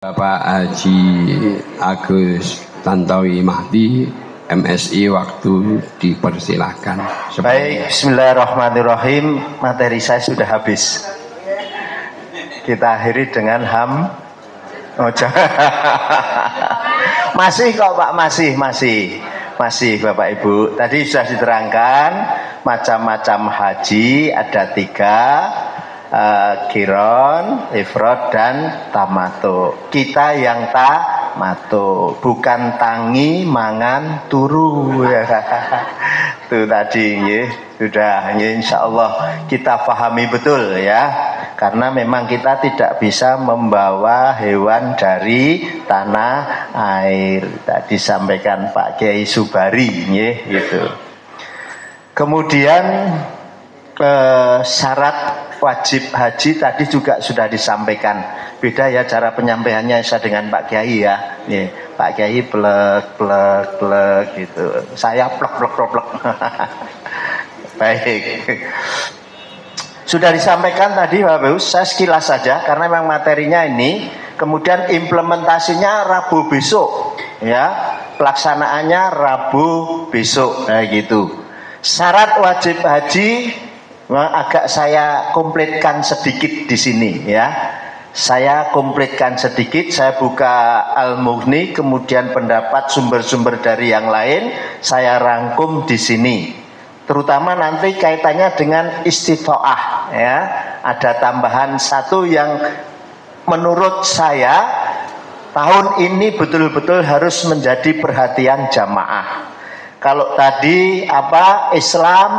Bapak Haji Agus Tantowi Mahdi, MSI, waktu dipersilahkan. Baik, bismillahirrahmanirrahim. Materi saya sudah habis. Kita akhiri dengan masih kok Pak, masih Bapak Ibu. Tadi sudah diterangkan macam-macam haji, ada 3, Qiron, Ifrad, dan Tamato. Kita yang Tamato, bukan tangi mangan turu. Itu tadi ya, sudah ya, insya Allah kita pahami betul ya. Karena memang kita tidak bisa membawa hewan dari tanah air. Tadi sampaikan Pak Kiai Subari ya, gitu. Kemudian syarat wajib haji tadi juga sudah disampaikan. Beda ya cara penyampaiannya saya dengan Pak Kiai ya. Nih, Pak Kiai plek gitu. Saya plek. Baik. Sudah disampaikan tadi Bapak Ibu, saya sekilas saja karena memang materinya ini. Kemudian implementasinya Rabu besok ya. Pelaksanaannya Rabu besok gitu. Syarat wajib haji agak saya komplitkan sedikit di sini ya. Saya komplitkan sedikit, saya buka Al-Mughni, kemudian pendapat sumber-sumber dari yang lain saya rangkum di sini. Terutama nanti kaitannya dengan istitho'ah ya. Ada tambahan satu yang menurut saya tahun ini betul-betul harus menjadi perhatian jamaah. Kalau tadi Islam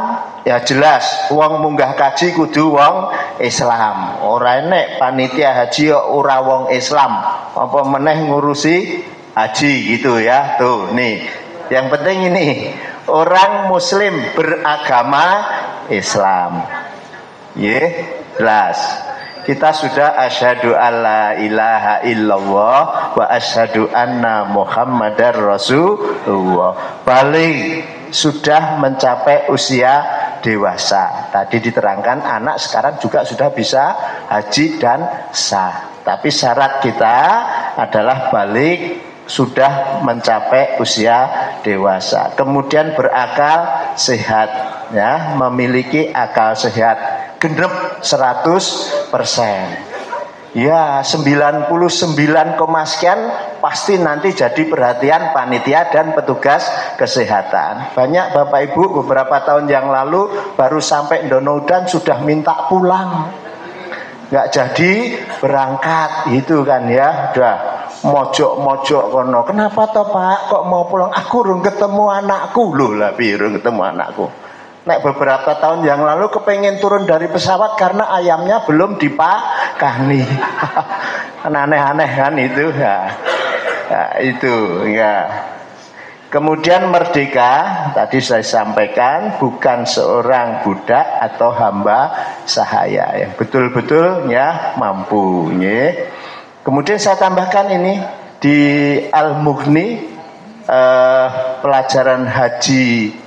ya jelas wong munggah kaji kudu wong Islam. Ora enek panitia haji ora wong Islam. Apa meneh ngurusi haji gitu ya. Tuh nih. Yang penting ini orang muslim beragama Islam. Jelas. Kita sudah asyhadu alla ilaha illallah wa asyhadu anna muhammadar rasulullah. Balik sudah mencapai usia dewasa. Tadi diterangkan anak sekarang juga sudah bisa haji dan sah. Tapi syarat kita adalah balik sudah mencapai usia dewasa. Kemudian berakal sehat ya, memiliki akal sehat. Genep 100%. Ya 99, sekian pasti nanti jadi perhatian panitia dan petugas kesehatan. Banyak Bapak Ibu beberapa tahun yang lalu baru sampai Donodan sudah minta pulang, nggak jadi berangkat itu kan ya. Udah mojok kono. Kenapa toh Pak kok mau pulang? Aku belum ketemu anakku. Loh lah belum ketemu anakku. Nek beberapa tahun yang lalu kepengen turun dari pesawat karena ayamnya belum dipakani. Aneh-aneh kan itu ya. Itu ya. Kemudian merdeka tadi saya sampaikan bukan seorang budak atau hamba sahaya yang betul-betul ya mampu ya. Kemudian saya tambahkan ini di Al-Mughni pelajaran haji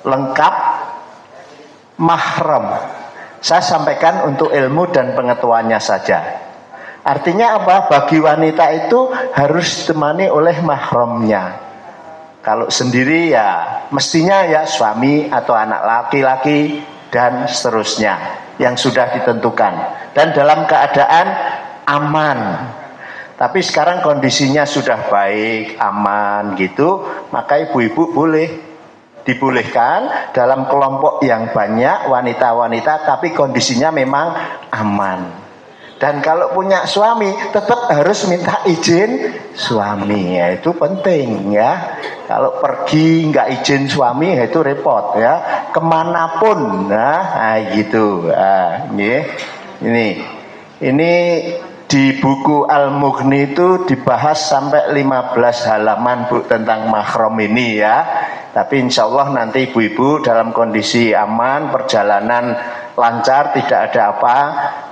lengkap mahram. Saya sampaikan untuk ilmu dan pengetahuannya saja. Artinya apa? Bagi wanita itu harus ditemani oleh mahramnya. Kalau sendiri ya mestinya ya suami atau anak laki-laki dan seterusnya yang sudah ditentukan dan dalam keadaan aman. Tapi sekarang kondisinya sudah baik, aman gitu, maka ibu-ibu dibolehkan dalam kelompok yang banyak wanita-wanita tapi kondisinya memang aman. Dan kalau punya suami tetap harus minta izin suami ya, itu penting ya. Kalau pergi nggak izin suami ya itu repot ya, kemanapun nah gitu. Ini di buku Al-Mughni itu dibahas sampai 15 halaman Bu tentang mahram ini ya. Tapi insya Allah nanti ibu-ibu dalam kondisi aman, perjalanan lancar, tidak ada apa,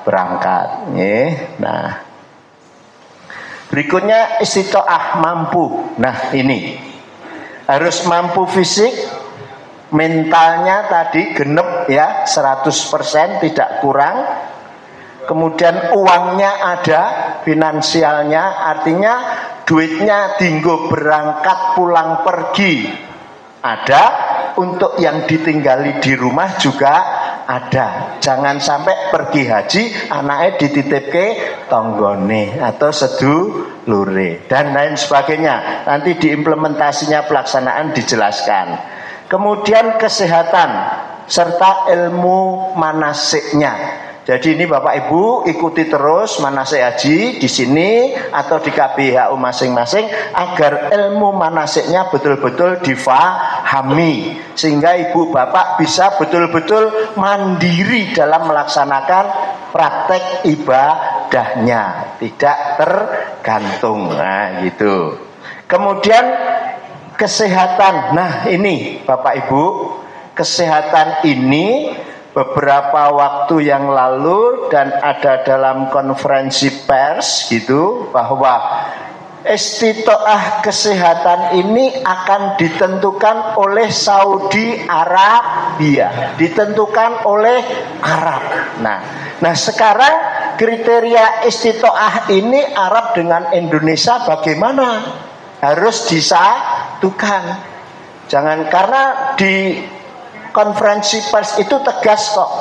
berangkat. Nah, berikutnya istitho'ah, mampu. Nah ini harus mampu fisik, mentalnya tadi genep ya 100% tidak kurang. kemudian uangnya ada, finansialnya, artinya duitnya dinggo berangkat pulang pergi ada, untuk yang ditinggali di rumah juga ada. Jangan sampai pergi haji anaknya dititipke tonggone atau sedulure dan lain sebagainya. Nanti diimplementasinya pelaksanaan dijelaskan. Kemudian kesehatan serta ilmu manasiknya. Jadi ini Bapak Ibu ikuti terus manasik haji di sini atau di KBHU masing-masing agar ilmu manasiknya betul-betul difahami sehingga Ibu Bapak bisa betul-betul mandiri dalam melaksanakan praktek ibadahnya, tidak tergantung. Nah, gitu. Kemudian kesehatan. Nah, ini Bapak Ibu, kesehatan ini beberapa waktu yang lalu dan ada dalam konferensi pers gitu bahwa istitoah kesehatan ini akan ditentukan oleh Saudi Arabia, ditentukan oleh Arab. Nah sekarang kriteria istitoah ini Arab dengan Indonesia bagaimana? Harus disatukan. Jangan karena di konferensi pers itu tegas kok.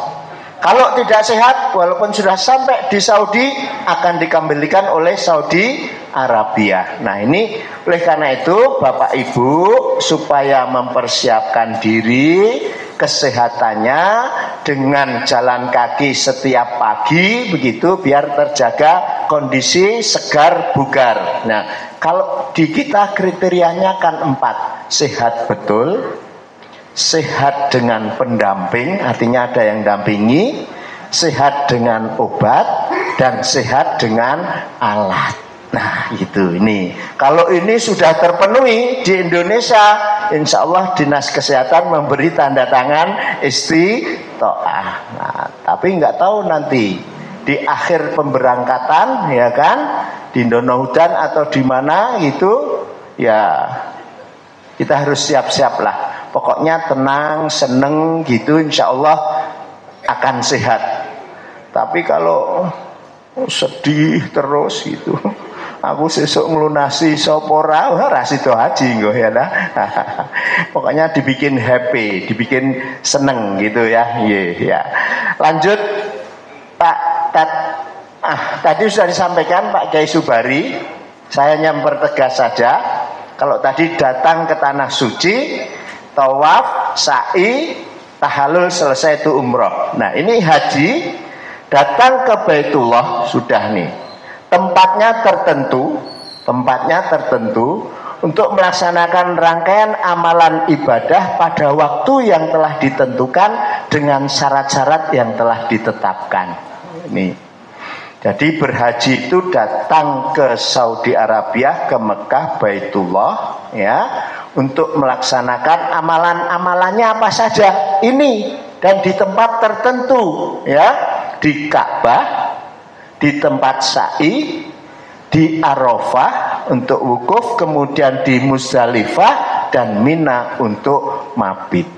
Kalau tidak sehat, walaupun sudah sampai di Saudi, akan dikembalikan oleh Saudi Arabia. Nah ini, oleh karena itu Bapak Ibu supaya mempersiapkan diri kesehatannya dengan jalan kaki setiap pagi begitu biar terjaga kondisi segar bugar. Nah kalau di kita kriterianya kan 4, sehat betul, sehat dengan pendamping, artinya ada yang dampingi, sehat dengan obat, dan sehat dengan alat. Nah itu ini. Kalau ini sudah terpenuhi di Indonesia, insya Allah Dinas Kesehatan memberi tanda tangan istitoah. Nah, tapi nggak tahu nanti di akhir pemberangkatan, ya kan, di Donohudan atau di mana gitu, ya kita harus siap-siap lah. Pokoknya tenang, seneng gitu, insya Allah akan sehat. Tapi kalau sedih terus gitu, aku sesuk ngelunasi sopora, rasido haji nggak ya nah. Pokoknya dibikin happy, dibikin seneng gitu ya. Ya. Lanjut Pak tadi sudah disampaikan Pak Kiai Subari. Saya hanya mempertegas saja. Kalau tadi datang ke tanah suci, tawaf, sa'i, tahallul, selesai itu umroh. Nah ini haji, datang ke Baitullah sudah nih. Tempatnya tertentu untuk melaksanakan rangkaian amalan ibadah pada waktu yang telah ditentukan dengan syarat-syarat yang telah ditetapkan. Ini. Jadi berhaji itu datang ke Saudi Arabia, ke Mekah, Baitullah, ya, untuk melaksanakan amalan-amalannya apa saja ini dan di tempat tertentu, ya, di Ka'bah, di tempat sa'i, di Arafah untuk wukuf, kemudian di Muzdalifah dan Mina untuk mabit.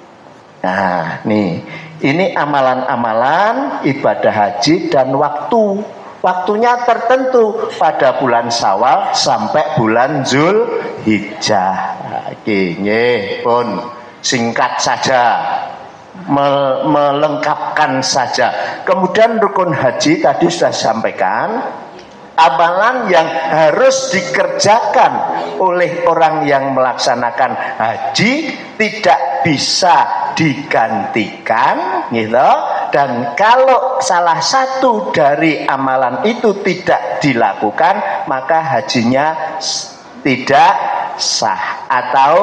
Nah, nih, ini amalan-amalan ibadah haji dan waktunya tertentu pada bulan Syawal sampai bulan Zulhijjah. Nggih, pun singkat saja, melengkapkan saja. Kemudian rukun haji tadi sudah sampaikan, amalan yang harus dikerjakan oleh orang yang melaksanakan haji tidak bisa digantikan, gitu. Dan kalau salah satu dari amalan itu tidak dilakukan, maka hajinya tidak sah atau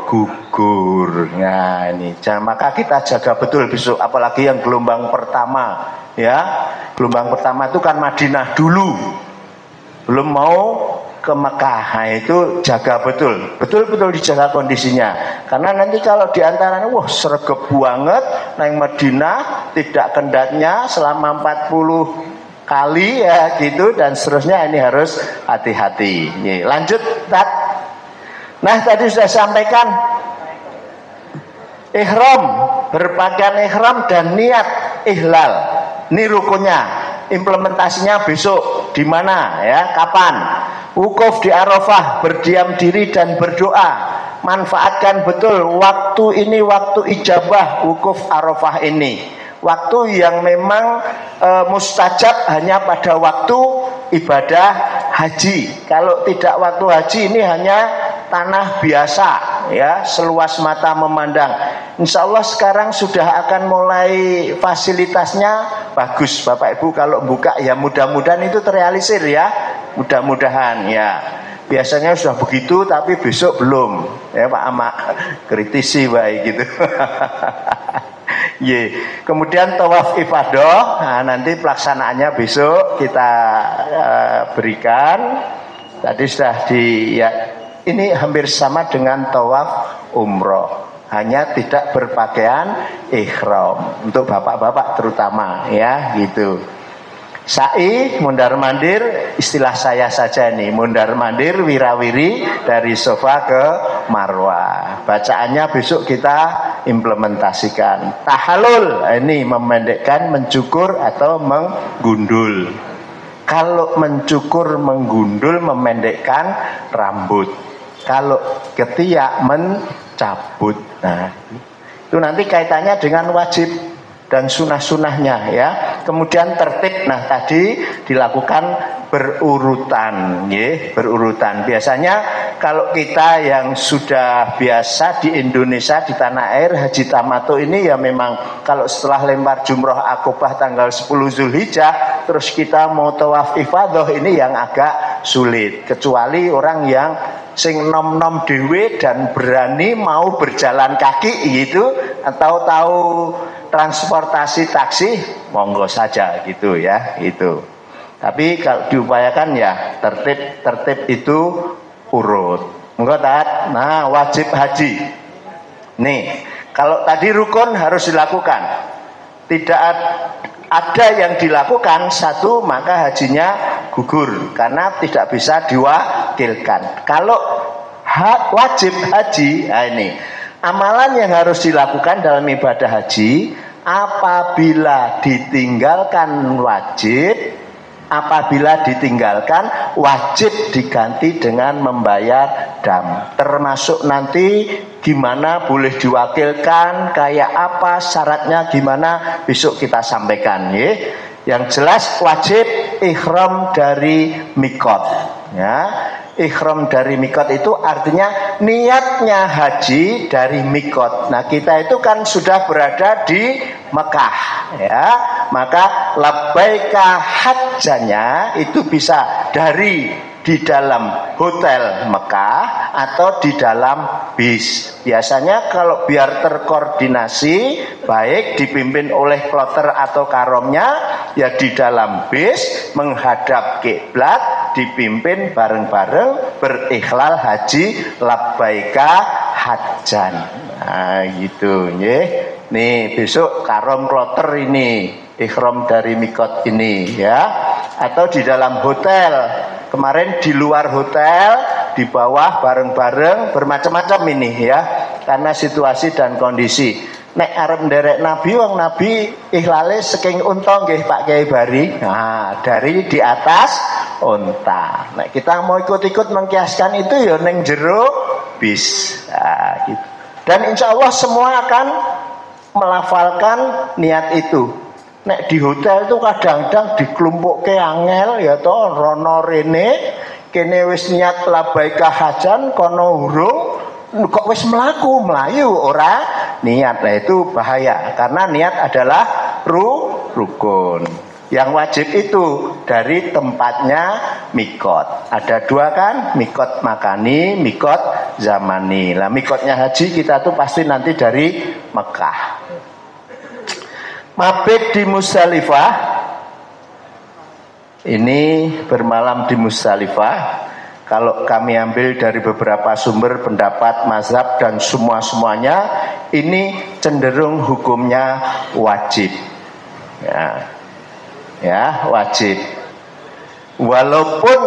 gugur. Nah ini, maka kita jaga betul besok, apalagi yang gelombang pertama, ya. Gelombang pertama itu kan Madinah dulu, belum mau ke Mekah. Nah, itu jaga betul dijaga kondisinya. Karena nanti kalau diantaranya, wah sregep banget, nang Madinah tidak kendatnya selama 40 kali ya gitu dan seterusnya, ini harus hati-hati. Nih, lanjut Tat. Nah tadi sudah sampaikan ihram, berpakaian ihram dan niat ihlal. Ini rukunnya. implementasinya besok di mana ya, kapan? Wukuf di Arafah, berdiam diri dan berdoa. Manfaatkan betul waktu ini, waktu ijabah wukuf Arafah ini. Waktu yang memang mustajab hanya pada waktu ibadah haji. Kalau tidak waktu haji ini hanya tanah biasa ya, seluas mata memandang. Insya Allah sekarang sudah akan mulai fasilitasnya bagus. Bapak Ibu kalau buka ya mudah-mudahan itu terrealisir ya, mudah-mudahan ya. Biasanya sudah begitu tapi besok belum ya Pak Ama, kritisi baik gitu. Ye. Kemudian tawaf ifadah, nah, nanti pelaksanaannya besok kita berikan. Tadi sudah ya, ini hampir sama dengan tawaf umroh, hanya tidak berpakaian ihram untuk bapak-bapak terutama ya gitu. Sa'i, mundar mandir, istilah saya saja nih, mundar mandir wirawiri dari sofa ke marwah. Bacaannya besok kita implementasikan. Tahallul, ini memendekkan, mencukur atau menggundul. Kalau mencukur, menggundul, memendekkan rambut. Kalau ketiak, mencabut. Nah, itu nanti kaitannya dengan wajib dan sunah-sunahnya ya. Kemudian tertib, nah tadi dilakukan berurutan ya, berurutan. Biasanya kalau kita yang sudah biasa di Indonesia, di tanah air, haji tamato ini ya memang kalau setelah lempar jumroh akobah tanggal 10 Zulhijjah terus kita mau tawaf ifadah ini yang agak sulit, kecuali orang yang sing nom-nom dewe dan berani mau berjalan kaki gitu, atau tahu transportasi taksi, monggo saja gitu ya, itu. Tapi kalau diupayakan ya tertib itu urut. Monggo taat. Nah, wajib haji. Nih, kalau tadi rukun harus dilakukan. Tidak ada yang dilakukan satu maka hajinya gugur karena tidak bisa diwakilkan. Kalau wajib haji, nah ini amalan yang harus dilakukan dalam ibadah haji, apabila ditinggalkan wajib diganti dengan membayar dam. Termasuk nanti gimana boleh diwakilkan, kayak apa syaratnya, gimana besok kita sampaikan ya. Yang jelas wajib ihram dari mikot ya. Ihram dari mikot itu artinya niatnya haji dari mikot. Nah, kita itu kan sudah berada di Mekah ya. Maka labbaika hajjanya itu bisa dari di dalam hotel Mekah atau di dalam bis. Biasanya kalau biar terkoordinasi baik dipimpin oleh kloter atau karomnya ya di dalam bis menghadap kiblat, dipimpin bareng-bareng berikhlal haji labbaika hajjan. Nah, gitu nggih. Nih, besok karom kloter ini, ihram dari mikot ini ya. Atau di dalam hotel. Kemarin di luar hotel, di bawah bareng-bareng bermacam-macam ini ya. Karena situasi dan kondisi. Nek arep nderek Nabi, wong Nabi ikhlale saking unta nggih Pak Kiai Bari. Nah, dari di atas unta. Nek kita mau ikut-ikut mengkiaskan itu ya ning jero bis. Nah, gitu. Dan insya Allah semua akan melafalkan niat itu. Nek di hotel itu kadang-kadang dikelumpukke angel ya to, rono rene kene wis niat labbaika hajan kono urung kok wis mlayu ora niat. Nah, itu bahaya karena niat adalah rukun. Yang wajib itu dari tempatnya mikot. Ada dua kan, mikot makani, mikot zamani. Lah mikotnya haji kita tuh pasti nanti dari Mekah. Mabit di Musdalifah. Ini bermalam di Musdalifah. Kalau kami ambil dari beberapa sumber pendapat, mazhab dan semuanya ini cenderung hukumnya wajib. Ya, wajib. Walaupun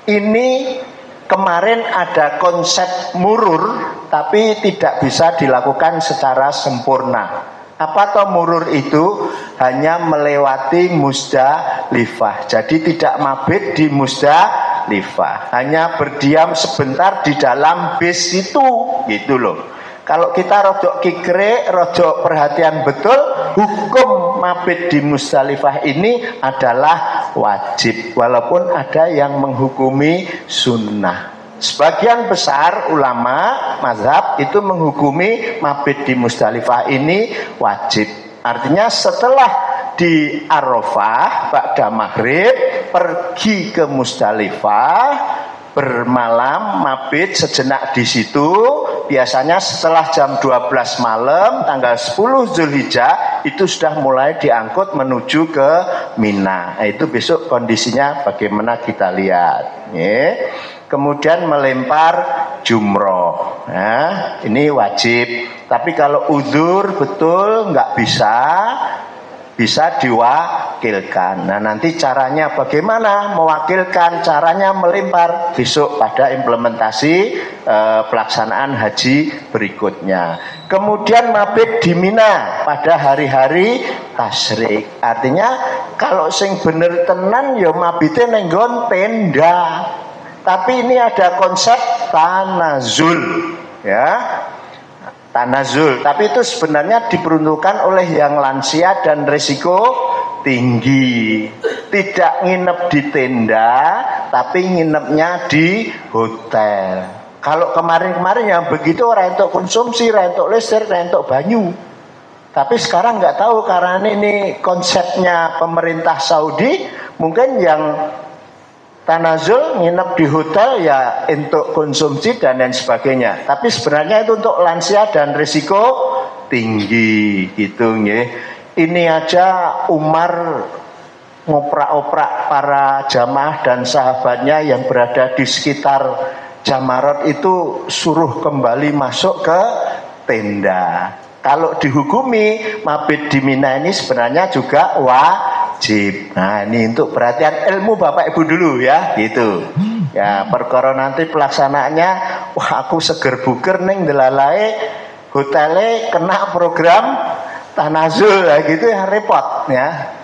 ini kemarin ada konsep murur, tapi tidak bisa dilakukan secara sempurna. Apa toh murur itu? Hanya melewati Musdalifah. Jadi tidak mabit di Musdalifah, hanya berdiam sebentar di dalam bis itu, gitu loh. Kalau kita rodok kikre, rodok perhatian betul, hukum mabit di Musdalifah ini adalah wajib, walaupun ada yang menghukumi sunnah. Sebagian besar ulama mazhab itu menghukumi mabit di Musdalifah ini wajib. Artinya setelah di Arafah ba'da maghrib pergi ke Musdalifah, bermalam mabit sejenak di situ. Biasanya setelah jam 12 malam tanggal 10 Zulhijjah itu sudah mulai diangkut menuju ke Mina. Nah, itu besok kondisinya bagaimana kita lihat. Kemudian melempar jumroh. Nah, ini wajib. Tapi kalau udzur betul nggak bisa diwakilkan. Nah, nanti caranya bagaimana mewakilkan, caranya melempar besok pada implementasi pelaksanaan haji berikutnya. Kemudian mabit di Mina pada hari-hari tasyrik. Artinya kalau sing bener tenan ya mabite ning nggon tenda. Tapi ini ada konsep tanazul, ya. Tanazul, tapi itu sebenarnya diperuntukkan oleh yang lansia dan risiko tinggi. Tidak nginep di tenda, tapi nginepnya di hotel. Kalau kemarin-kemarin yang begitu orang untuk konsumsi, orang untuk listrik, orang untuk banyu. Tapi sekarang nggak tahu karena ini konsepnya pemerintah Saudi, mungkin yang tanazul nginep di hotel ya untuk konsumsi dan lain sebagainya. Tapi sebenarnya itu untuk lansia dan risiko tinggi gitu nggih. Ini aja Umar ngoprak-oprak para jamaah dan sahabatnya yang berada di sekitar Jamarot itu suruh kembali masuk ke tenda. Kalau dihukumi mabit di Mina ini sebenarnya juga wajib. Nah, ini untuk perhatian ilmu Bapak Ibu dulu ya, gitu. Ya, perkara nanti pelaksanaannya, wah aku seger buker ning delalae hotele kena program tanazul ya gitu ya, repot ya.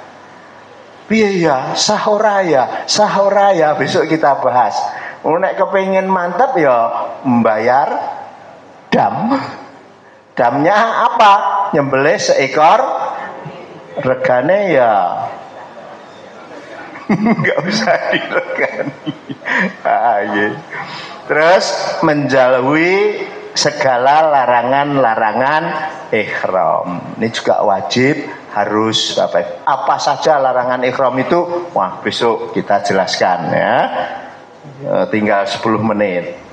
Piye ya, sahoraya besok kita bahas. Nek kepengin mantap ya membayar dam. Damnya apa? Nyembelih seekor, regane ya nggak usah diregani. Terus menjauhi segala larangan-larangan ihram. Ini juga wajib, harus apa saja larangan ihram itu? Wah, besok kita jelaskan ya. Tinggal 10 menit.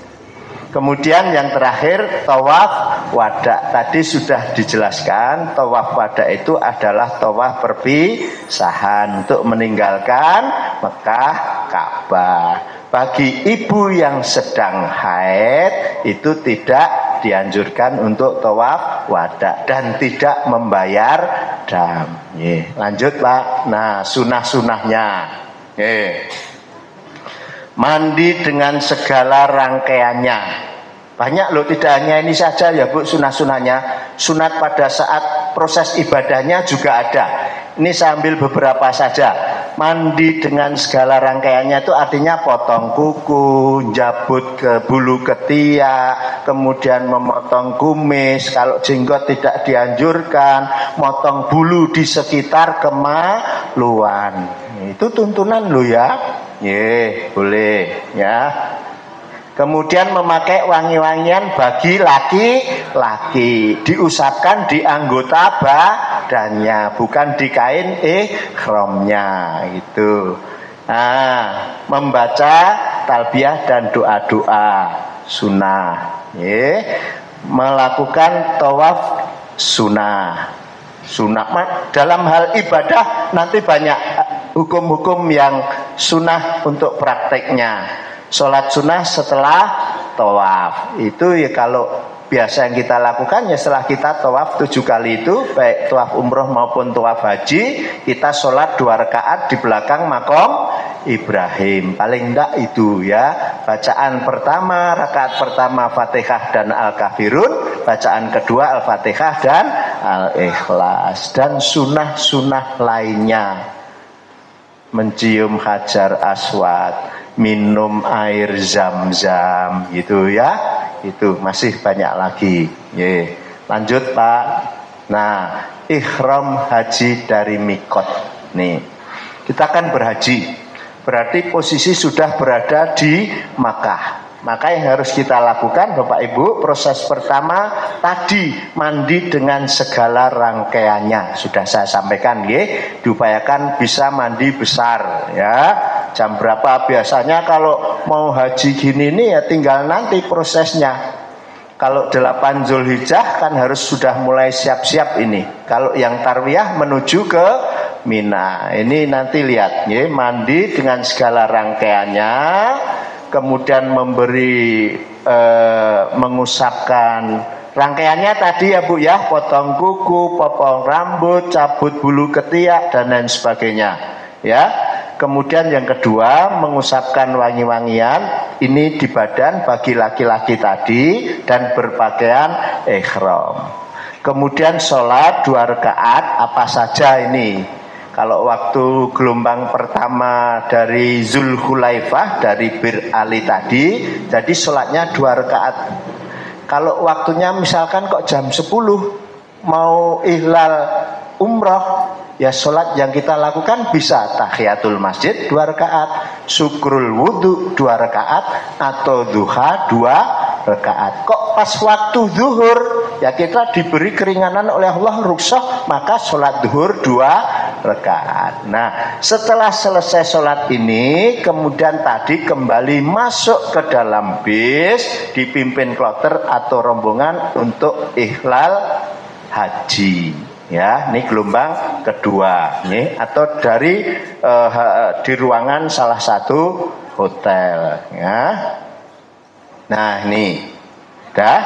Kemudian yang terakhir tawaf wada. Tadi sudah dijelaskan tawaf wada itu adalah tawaf perpisahan untuk meninggalkan Mekah Ka'bah. Bagi ibu yang sedang haid itu tidak dianjurkan untuk tawaf wada dan tidak membayar dam. Lanjut Pak. Nah, sunah-sunahnya. Mandi dengan segala rangkaiannya. Banyak loh, tidak hanya ini saja ya Bu sunah-sunahnya. Sunat pada saat proses ibadahnya juga ada. Ini saya ambil beberapa saja. Mandi dengan segala rangkaiannya itu artinya potong kuku, jabut ke bulu ketiak, kemudian memotong kumis. Kalau jenggot tidak dianjurkan, motong bulu di sekitar kemaluan. Itu tuntunan loh ya. Boleh ya. Kemudian memakai wangi-wangian bagi laki-laki, diusapkan di anggota badannya, bukan di kain ihramnya gitu. Nah, membaca talbiyah dan doa-doa sunnah. Melakukan tawaf sunnah. Dalam hal ibadah nanti banyak hukum-hukum yang sunnah untuk prakteknya. Sholat sunnah setelah tawaf itu ya, kalau biasa yang kita lakukan ya setelah kita tawaf 7 kali itu, baik tawaf umroh maupun tawaf haji, kita sholat 2 rakaat di belakang makom Ibrahim. Paling enggak itu ya, bacaan pertama, rakaat pertama Fatihah dan Al-Kafirun, bacaan kedua Al-Fatihah dan Al-Ikhlas. Dan sunah-sunah lainnya, mencium hajar aswad, minum air zam-zam, gitu ya. Itu masih banyak lagi. Ye. Lanjut Pak. Nah, ihram haji dari mikot. Nih, kita kan berhaji, berarti posisi sudah berada di Makkah. Maka yang harus kita lakukan Bapak Ibu, proses pertama tadi mandi dengan segala rangkaiannya. Sudah saya sampaikan ya, diupayakan bisa mandi besar ya. Jam berapa biasanya kalau mau haji gini nih ya, tinggal nanti prosesnya. Kalau 8 Zulhijjah kan harus sudah mulai siap-siap ini. Kalau yang tarwiyah menuju ke Mina. Ini nanti lihat ya, mandi dengan segala rangkaiannya. Kemudian memberi mengusapkan rangkaiannya tadi ya Bu ya, potong kuku, potong rambut, cabut bulu ketiak dan lain sebagainya ya. Kemudian yang kedua, mengusapkan wangi-wangian ini di badan bagi laki-laki tadi dan berpakaian ihram. Kemudian sholat 2 rakaat apa saja ini. Kalau waktu gelombang pertama dari Zulhulaifah, dari Bir Ali tadi, jadi sholatnya 2 rakaat. Kalau waktunya misalkan kok jam 10 mau ihlal umroh, ya sholat yang kita lakukan bisa tahiyatul masjid 2 rakaat, syukrul wudhu 2 rakaat, atau duha 2 rakaat. Kok pas waktu zuhur, ya kita diberi keringanan oleh Allah, rukhsah, maka sholat zuhur 2 rakaat. Nah, setelah selesai sholat ini, kemudian tadi kembali masuk ke dalam bis, dipimpin kloter atau rombongan untuk ihlal haji. Ya, ini gelombang kedua, nih, atau dari di ruangan salah satu hotel. Ya. Nah, ini, dah.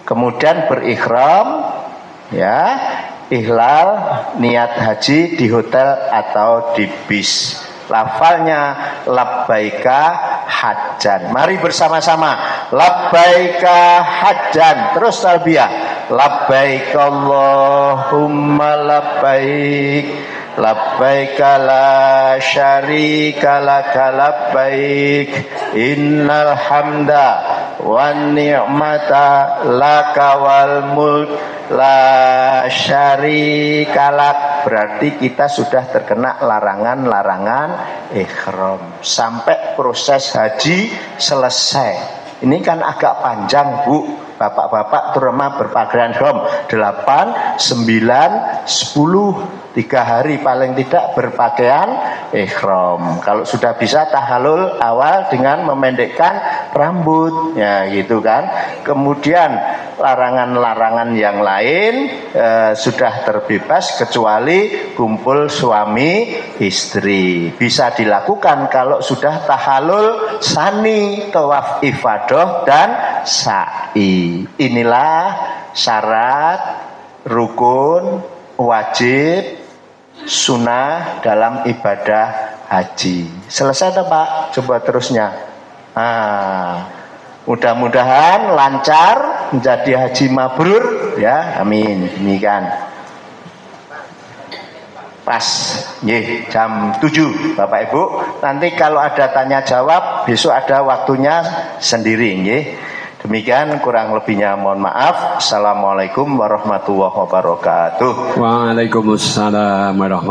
Kemudian berikhram, ya. Ihlal niat haji di hotel atau di bis. Lafalnya labbaika hajjan. Mari bersama-sama labbaika hajjan. Terus talbiyah. Labbaik Allahumma labbaik, labbaik la syarika laka labbaik, innal hamda wan ni'mata laka wal mulk la syarika lak. Berarti kita sudah terkena larangan-larangan ihram sampai proses haji selesai. Ini kan agak panjang Bu. Bapak-bapak terutama berpakaian ihram 8, 9, 10 3 hari paling tidak berpakaian ihram. Kalau sudah bisa tahalul awal dengan memendekkan rambut, ya gitu kan. Kemudian larangan-larangan yang lain sudah terbebas kecuali kumpul suami istri. Bisa dilakukan kalau sudah tahalul sani, tawaf ifadah dan sa'i. Inilah syarat, rukun, wajib, sunnah dalam ibadah haji. Selesai tak Pak? Coba terusnya. Mudah-mudahan lancar menjadi haji mabrur ya. Amin. Demikian. Pas jam 7 Bapak Ibu. Nanti kalau ada tanya jawab besok ada waktunya sendiri nggih. Demikian, kurang lebihnya mohon maaf. Assalamualaikum warahmatullahi wabarakatuh. Waalaikumsalam warahmatullahi wabarakatuh.